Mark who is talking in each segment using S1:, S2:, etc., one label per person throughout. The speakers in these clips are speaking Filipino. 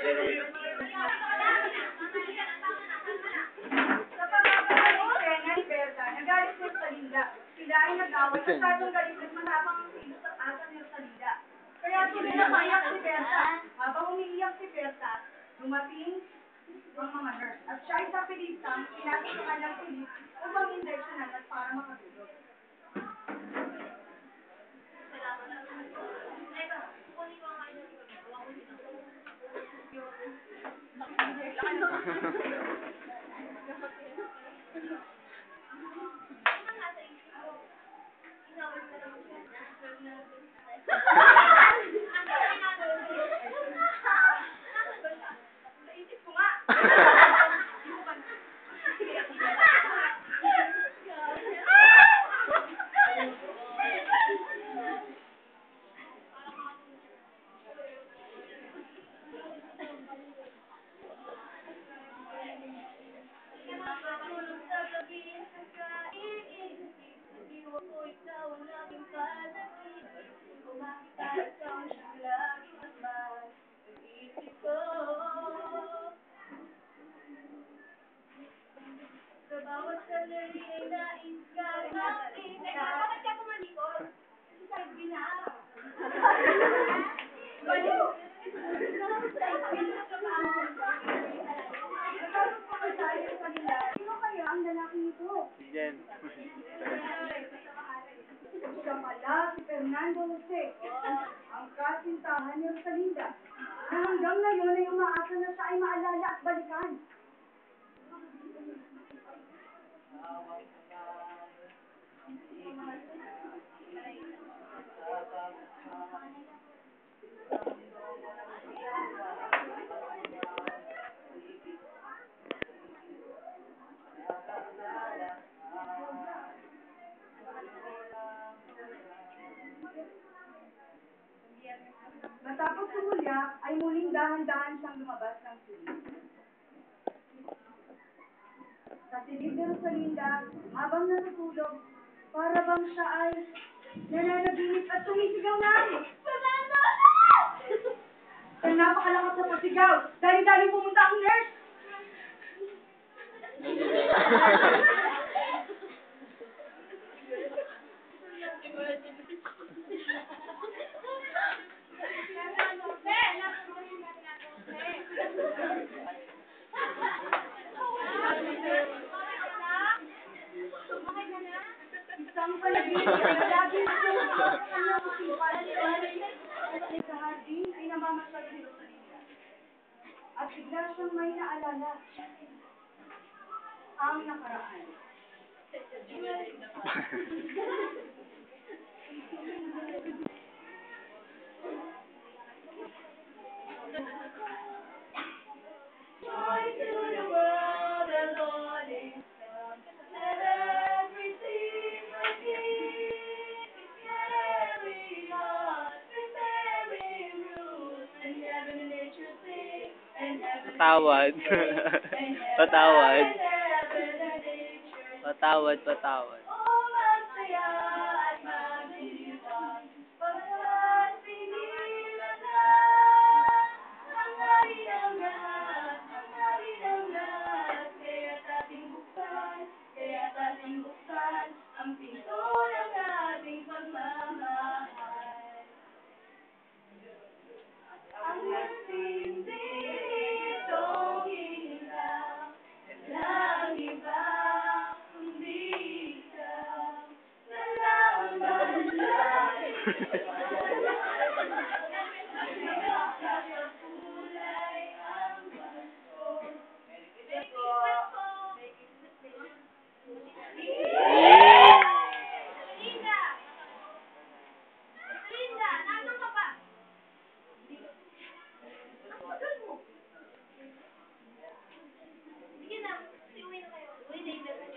S1: Sa pagkakataon, Rena ni Berta, nagalit si Rosalinda. Sila ay nag-away, masyadong galit at matapang ang kilos at asa ni Rosalinda. Kaya tuloy na maiyak si Berta. Habang umiiyak si Berta, dumating ang mga nurse. At siya ay sa pilitang, pinasok sa kanyang pilit upang injeksyonan at para makatulog. Naisip ko nga. Sa bawat sandali ay nais ka makinig. Bakit ka tumalikod? Kasi sa ginawa. Baliw! Sino kaya ang lalaking ito?
S2: Yan.
S1: Siya pala si Fernando Jose, ang kasintahan ni Rosalinda, na hanggang ngayon ay umaasa na siya ay maalala at balikan. Matapos sumulyak, ay muling dahan-dahan siyang lumabas ng silid. Sa silid ni Rosalinda, habang natutulog, para bang siya ay nananaginip at sumisigaw na, Fernando! Kaya napakalakas na pasigaw, dali-dali pumunta ang nurse. Isang panaginip na lagi sa kanyang usipan sa hardin ay namamasyal si Rosalinda. At bigla siyang may naalala ang nakaraan. Joy to the world, the Lord is come. Let us receive the King. Carry on, preparing rules, and heaven and nature sing, and heaven
S2: Patawad. Patawad. Patawad, patawad.
S1: Oh, magsaya at magdiwang, pagkat pinilan na ang hari ng lahat, kaya't ating buksan ang pinto ng ating pagmamahal. Ang nagsisintong ilaw, walang iba kundi ikaw, nalaman natin. Kulay ang basto. Linda, nandun ka ba? Sige na, uwi na kayo. Uwi na yung message.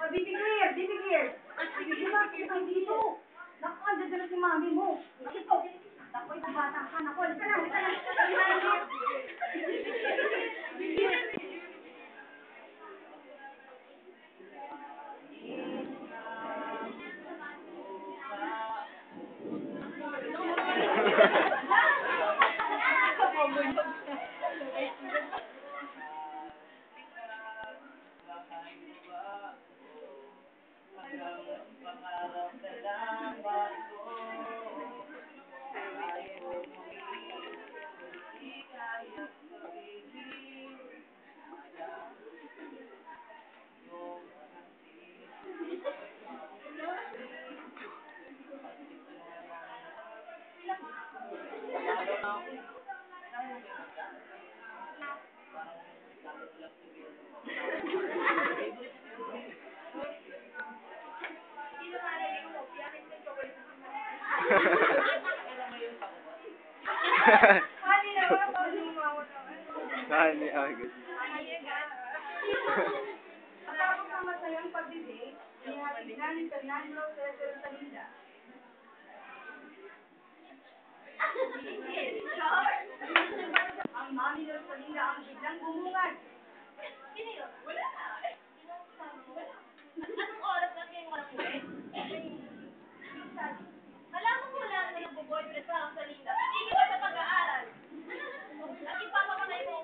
S1: Oh, Bibi Clear, Bibi Clear. Bibi Clear, kitang dito. Naku, andyan na si mami mo. Ito. Naku, ito bata ka. Naku, halika na, halika na. Hali na wala pa lumawat naman.
S2: Nani agad.
S1: Matapos ang masayang pagdidate, ihatid na ni Fernando Cesar Salida. Ang mami ng Salida ang biglang bumungad. Sino yun? Wala. Anong oras na kayo walang uwi? Malaman mo lang na nag-boyfriend ka ang Salida. Hindi ka sa pag-aaral. At ipapapatay mo.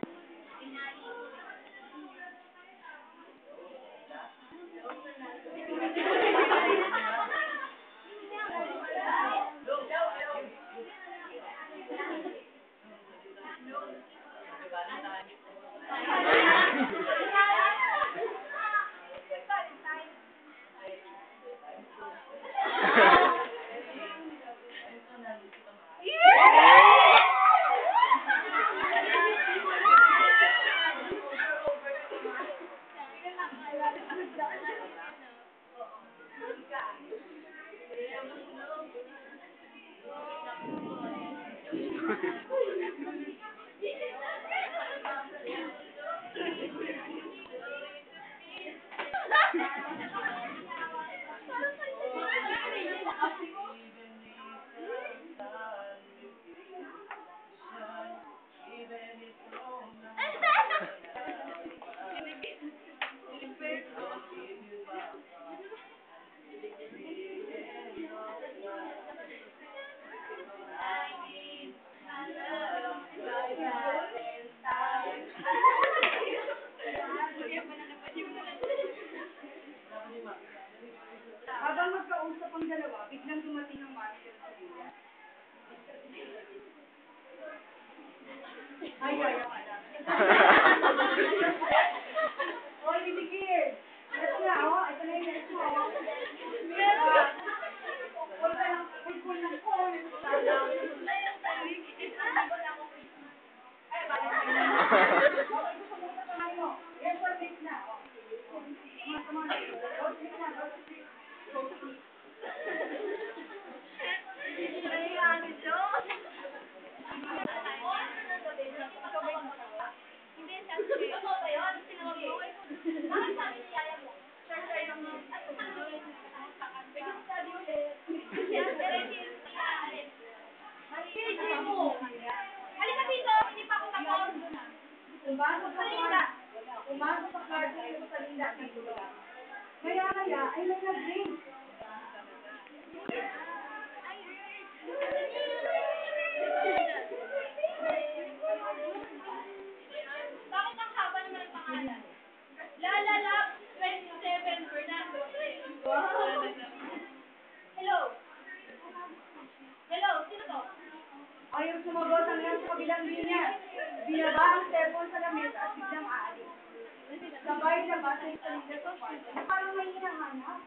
S1: Habang magkausap ang dalawa, biglang dumating ang master sa Salida. Ay, Hoy, bibigil! Ito na, oh. Ito na yung next mo, oh. Huwag ka lang, huwag lang po. Ay, balik ka na. Gusto mo sa kamay mo. Yes, or next na, oh. Come on. Go sleep na, go sleep. Go sleep. Halika dito, hindi pa ako tapos. Pumasok ka muna. kaya ay may nag-ring. Bakit ang haba naman ang pangalan? Lalala 27 Fernando. Hello? Hello? Sino to? Ayaw sumagot ang nasa kabilang linya. Binaba ang cellphone sa lamesa at biglang aalis. Sabay na ba sa salida sa kwarto? Parang may hinahanap.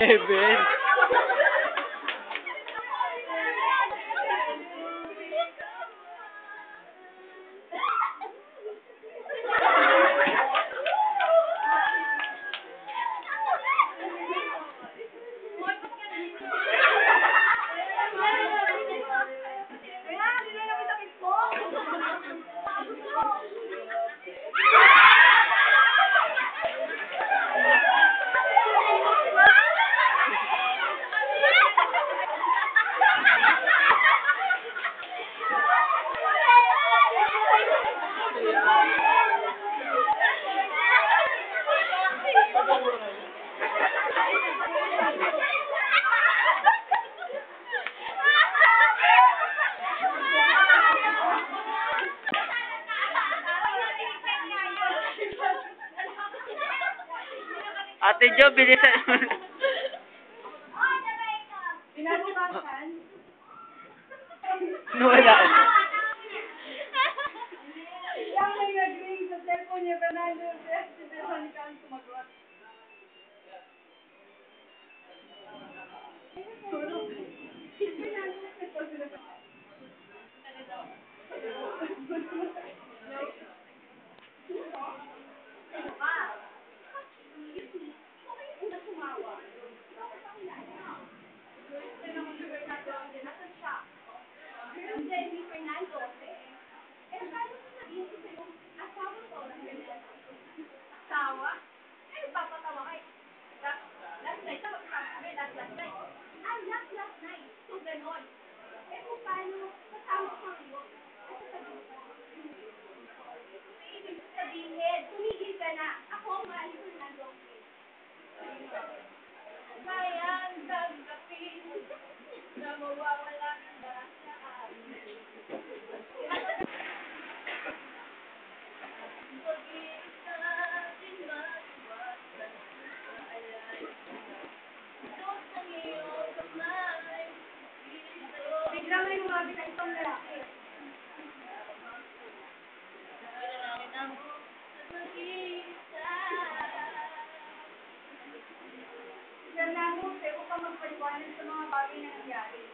S2: Heaven.
S1: Kaya, hindi na lang isakit mo.
S2: Ate Jo, bilisan mo.
S1: Pinabukasan.
S2: Wala.
S1: Yang may nag-ring sa cellphone niya, Fernando, si Veronica ang sumagot. Tawa? Eh, papatawa ka eh. Last night, tawag ka kami, last night. Ah, last night. So, ganon. Eh, kung paano, kasama ko ngayon. Ano sabihin ko? Ibig sabihin, tumigil ka na. Ako ang mahal ko na doon. Mayang tanggapin na mawawala na sa amin. Bigla may lumapit na isang lalaki. Fernando, pwede ko magpaliwanag sa mga bagay na nangyari.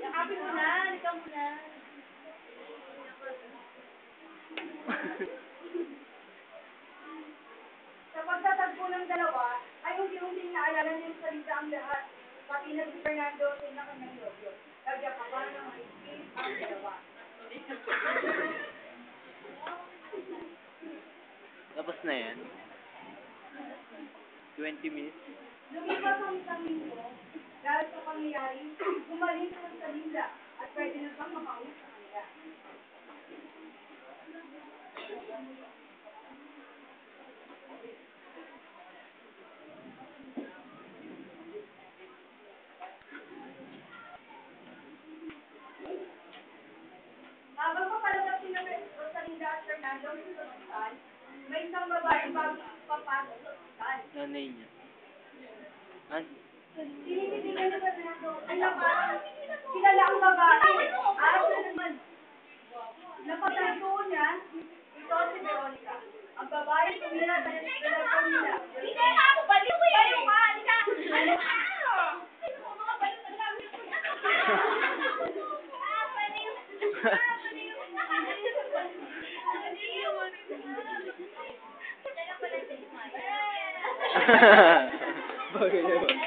S1: Yakapin mo na, ikaw mo na. Sa pagtatagpo ng dalawa, ay unti-unting naalala niya sa salita ang lahat. Pati na si Fernando ay na kanyang nobyo. Nagyakapan ng mahigpit ang dalawa.
S2: Tapos na yan. 20 minutes.
S1: Lumipas ang isang linggo, dahil sa pangyayari, gumaling ang Salinda at pwede na siyang makauwi sa kanila. Habang papalabas sila Rosalinda at Fernando sa ospital, may isang babae bago papasok sa ospital.
S2: Nanay niya.
S1: Tinititigan ni Fernando, ay parang kilala ang babae. Asa naman. Napatagpuan niya, ito si Veronica. Ang babae tumira sa relasyon nila. Hindi na ako baliw eh! Baliw ka! Hindi ka! Ano ka? Mga baliw na gamit ko na. Baliw! Baliw!
S2: Bagay naman.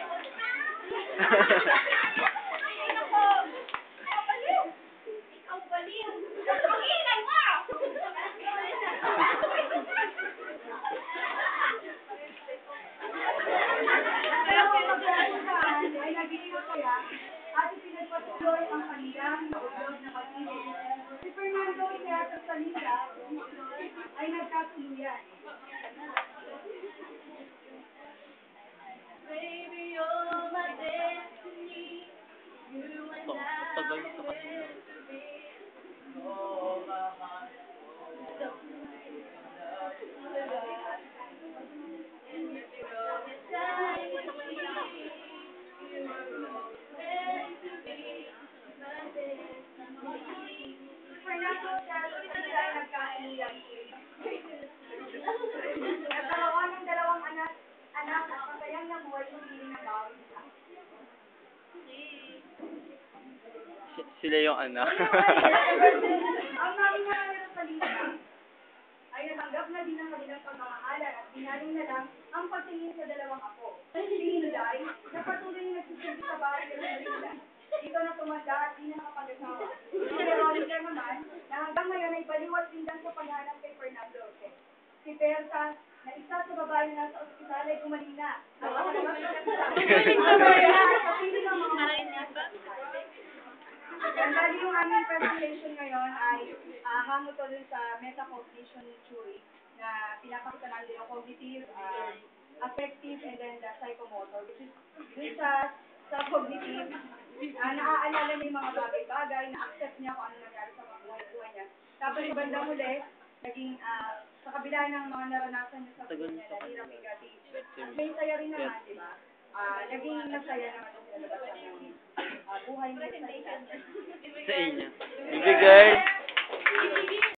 S1: Ikaw baliw! Mag-ingay mo! Ay naging masaya at ipinagpatuloy ang kanilang naulos na nagkatuluyan. Baby, you're my destiny. You and
S2: Tagal sa kanila.
S1: Fernando, sila ay nagkatuluyan. Nagkaroon ng dalawang anak at masayang nabuhay yung piling ng bawat isa.
S2: Sila yung anak.
S1: Ang mami na ng salita ay natanggap na din ang kanilang pagmamahalan at binaling na lang ang pagtingin sa dalawang apo. Si Hinday, na patuloy na nagsisilbi sa bahay ng Marina. Dito na tumanda at di na nakapag-asawa. Si Veronica naman, na hanggang ngayon ay baliwat din lang sa paghanap kay Fernando. Si Berta, na isa sa babae na nasa ospital ay gumaling na. At makalabas sa piling ng mga ang dali yung aming presentation ngayon ay hango to dun sa metacognition theory na pinapakita natin yung cognitive, affective, and then the psychomotor, which is dun sa cognitive, naaalala niya yung mga bagay-bagay, na-accept niya kung ano nangyari sa buhay niya. Tapos sa bandang huli, naging sa kabila ng mga naranasan niya sa buhay niya, na hirap bigati. At may saya rin naman, di ba? Naging masaya naman ang nalabas ng buhay niya sa
S2: Sa inyo. Thank you, girl.